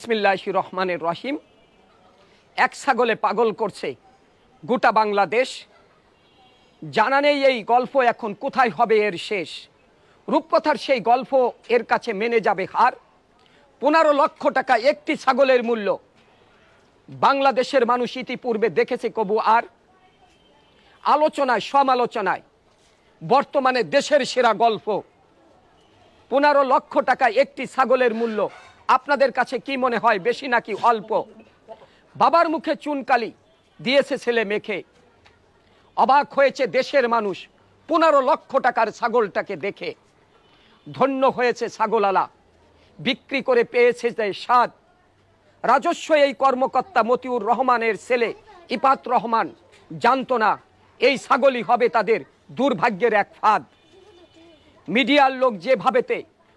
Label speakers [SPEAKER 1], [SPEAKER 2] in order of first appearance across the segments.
[SPEAKER 1] বিসমিল্লাহির রহমানির রহিম। এক ছাগলে পাগল করছে গোটা বাংলাদেশ। জানা নেই এই গল্প এখন কোথায় হবে এর শেষ। রূপকথার সেই গল্প এর কাছে মেনে যাবে হার। 15 লক্ষ টাকা একটি ছাগলের মূল্য। বাংলাদেশের মানুষ ইতিপূর্বে দেখেছে কবু আর আলোচনায় সমালোচনায় বর্তমানে দেশের সেরা গল্প। 15 লক্ষ টাকা একটি ছাগলের মূল্য। আপনাদের কাছে কি মনে হয়, বেশি নাকি অল্প? বাবার মুখে চুনকালি দিয়েছে ছেলে মেখে। অবাক হয়েছে দেশের মানুষ 15 লক্ষ টাকার ছাগলটাকে দেখে। ধন্য হয়েছে ছাগলালা, বিক্রি করে পেয়েছে যে স্বাদ। রাজস্ব এই কর্মকর্তা মতিউর রহমানের ছেলে ইপাত রহমান জানতো না এই ছাগলই হবে তাদের দুর্ভাগ্যের এক ফাঁদ। মিডিয়ার লোক যেভাবেতে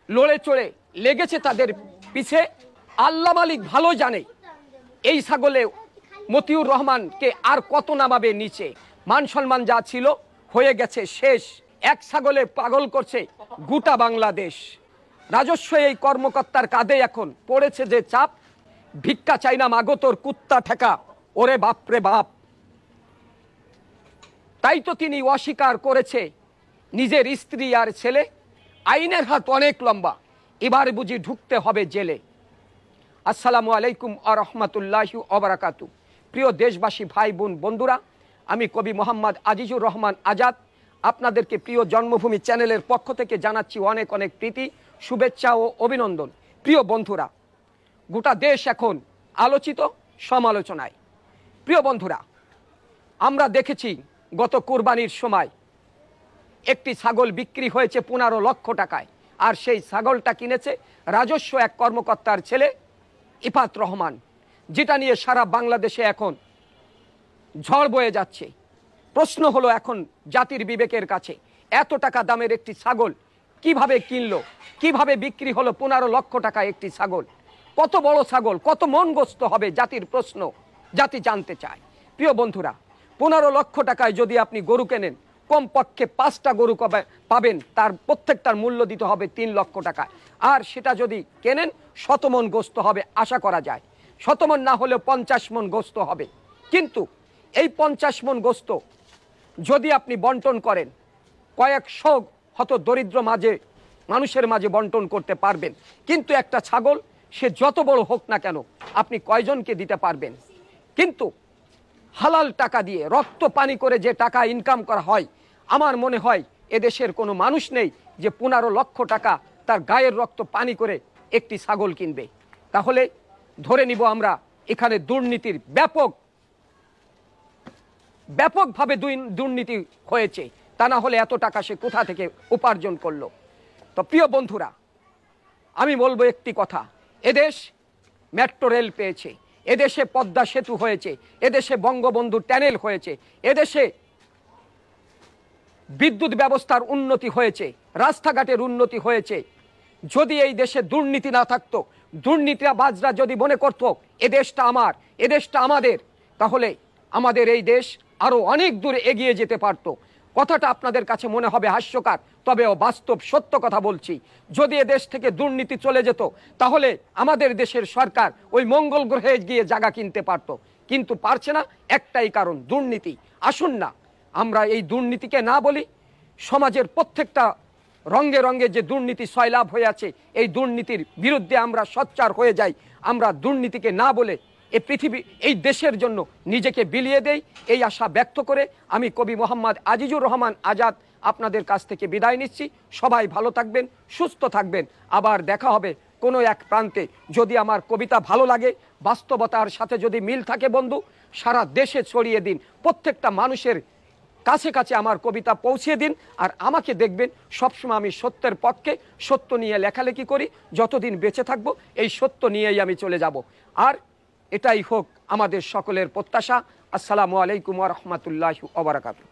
[SPEAKER 1] লড়ে চড়ে লেগেছে তাদের পিছে, আল্লাহ মালিক ভালো জানে এই ছাগলে মতিউর রহমানকে আর কত নামাবে নিচে। মান সম্মান যা ছিল হয়ে গেছে শেষ। এক ছাগলে পাগল করছে গোটা বাংলাদেশ। রাজস্ব এই কর্মকর্তার কাঁধে এখন পড়েছে যে চাপ। ভিক্ষা চাই না মাগো তোর কুত্তা ঠেকা, ওরে বাপরে বাপ। তাই তো তিনি অস্বীকার করেছে নিজের স্ত্রী আর ছেলে। আইনের হাত অনেক লম্বা, এবার বুঝি ঢুকতে হবে জেলে। আসসালামু আলাইকুম আ রহমাতুল্লাহি ওয়া বারাকাতু। প্রিয় দেশবাসী, ভাই বোন, বন্ধুরা, আমি কবি মোহাম্মদ আজিজুর রহমান আজাদ আপনাদেরকে প্রিয় জন্মভূমি চ্যানেলের পক্ষ থেকে জানাচ্ছি অনেক অনেক প্রীতি, শুভেচ্ছা ও অভিনন্দন। প্রিয় বন্ধুরা, গোটা দেশ এখন আলোচিত সমালোচনায়। প্রিয় বন্ধুরা, আমরা দেখেছি গত কোরবানির সময় একটি ছাগল বিক্রি হয়েছে 15 লক্ষ টাকায়। আর সেই ছাগলটা কিনেছে রাজস্ব এক কর্মকর্তার ছেলে ইপাত রহমান, যেটা নিয়ে সারা বাংলাদেশে এখন ঝড় বয়ে যাচ্ছে। প্রশ্ন হলো এখন জাতির বিবেকের কাছে, এত টাকা দামের একটি ছাগল কিভাবে কিনলো, কিভাবে বিক্রি হলো 15 লক্ষ টাকা একটি ছাগল? কত বড় ছাগল, কত মনগ্রস্ত হবে জাতির প্রশ্ন, জাতি জানতে চায়। প্রিয় বন্ধুরা, 15 লক্ষ টাকায় যদি আপনি গরু কেনেন, কমপক্ষে 5টা গরু পাবেন, তার প্রত্যেকটার মূল্য দিতে হবে 3 লক্ষ টাকা। আর সেটা যদি কেনেন 100 মন গোস্ত হবে আশা করা যায়। 100 মন না হলেও 50 মন গোস্ত হবে। কিন্তু এই 50 মন গোস্ত যদি আপনি বন্টন করেন, কয়েকশো হত দরিদ্র মানুষের মাঝে বন্টন করতে পারবেন। কিন্তু একটা ছাগল সে যত বড় হোক না কেন আপনি কয়জনকে দিতে পারবেন? কিন্তু হালাল টাকা দিয়ে রক্ত পানি করে যে টাকা ইনকাম করা হয়, আমার মনে হয় এদেশের কোনো মানুষ নেই যে 15 লক্ষ টাকা তার গায়ের রক্ত পানি করে একটি ছাগল কিনবে। তাহলে ধরে নিব আমরা এখানে দুর্নীতির ব্যাপকভাবে দুর্নীতি হয়েছে। তা না হলে এত টাকা সে কোথা থেকে উপার্জন করলো? তো প্রিয় বন্ধুরা, আমি বলবো একটি কথা, এদেশ মেট্রো রেল পেয়েছে, এদেশে পদ্মা সেতু হয়েছে, এদেশে বঙ্গবন্ধু ট্যানেল হয়েছে, এদেশে বিদ্যুৎ ব্যবস্থার উন্নতি হয়েছে, রাস্তাঘাটের উন্নতি হয়েছে। যদি এই দেশে দুর্নীতি না থাকতো, দুর্নীতিবাজরা যদি মনে করত এদেশটা আমার, এদেশটা আমাদের, তাহলে আমাদের এই দেশ আরো অনেক দূরে এগিয়ে যেতে পারত। কথাটা আপনাদের কাছে মনে হবে হাস্যকর, তবেও বাস্তব সত্য কথা বলছি। যদি এদেশ থেকে দুর্নীতি চলে যেত, তাহলে আমাদের দেশের সরকার ওই মঙ্গল গ্রহে গিয়ে জায়গা কিনতে পারত। কিন্তু পারছে না, একটাই কারণ, দুর্নীতি। আসুন না আমরা এই দুর্নীতিকে না বলি, সমাজের প্রত্যেকটা রঙে রঙে যে দুর্নীতি সয়লাভ হয়ে আছে, এই দুর্নীতির বিরুদ্ধে আমরা সোচ্চার হয়ে যাই। আমরা দুর্নীতিকে না বলে এই পৃথিবী, এই দেশের জন্য নিজেকে বিলিয়ে দেই। এই আশা ব্যক্ত করে আমি কবি মোহাম্মদ আজিজুর রহমান আজাদ আপনাদের কাছ থেকে বিদায় নিচ্ছি। সবাই ভালো থাকবেন, সুস্থ থাকবেন। আবার দেখা হবে কোনো এক প্রান্তে। যদি আমার কবিতা ভালো লাগে, বাস্তবতার সাথে যদি মিল থাকে বন্ধু, সারা দেশে ছড়িয়ে দিন, প্রত্যেকটা মানুষের কাছে কাছে আমার কবিতা পৌঁছে দিন। আর আমাকে দেখবেন সবসময় আমি সত্যের পক্ষে, সত্য নিয়ে লেখালেখি করি। যতদিন বেঁচে থাকবো এই সত্য নিয়েই আমি চলে যাব। আর এটাই হোক আমাদের সকলের প্রত্যাশা। আসসালামু আলাইকুম ওয়া রাহমাতুল্লাহি ওয়া বারাকাতুহু।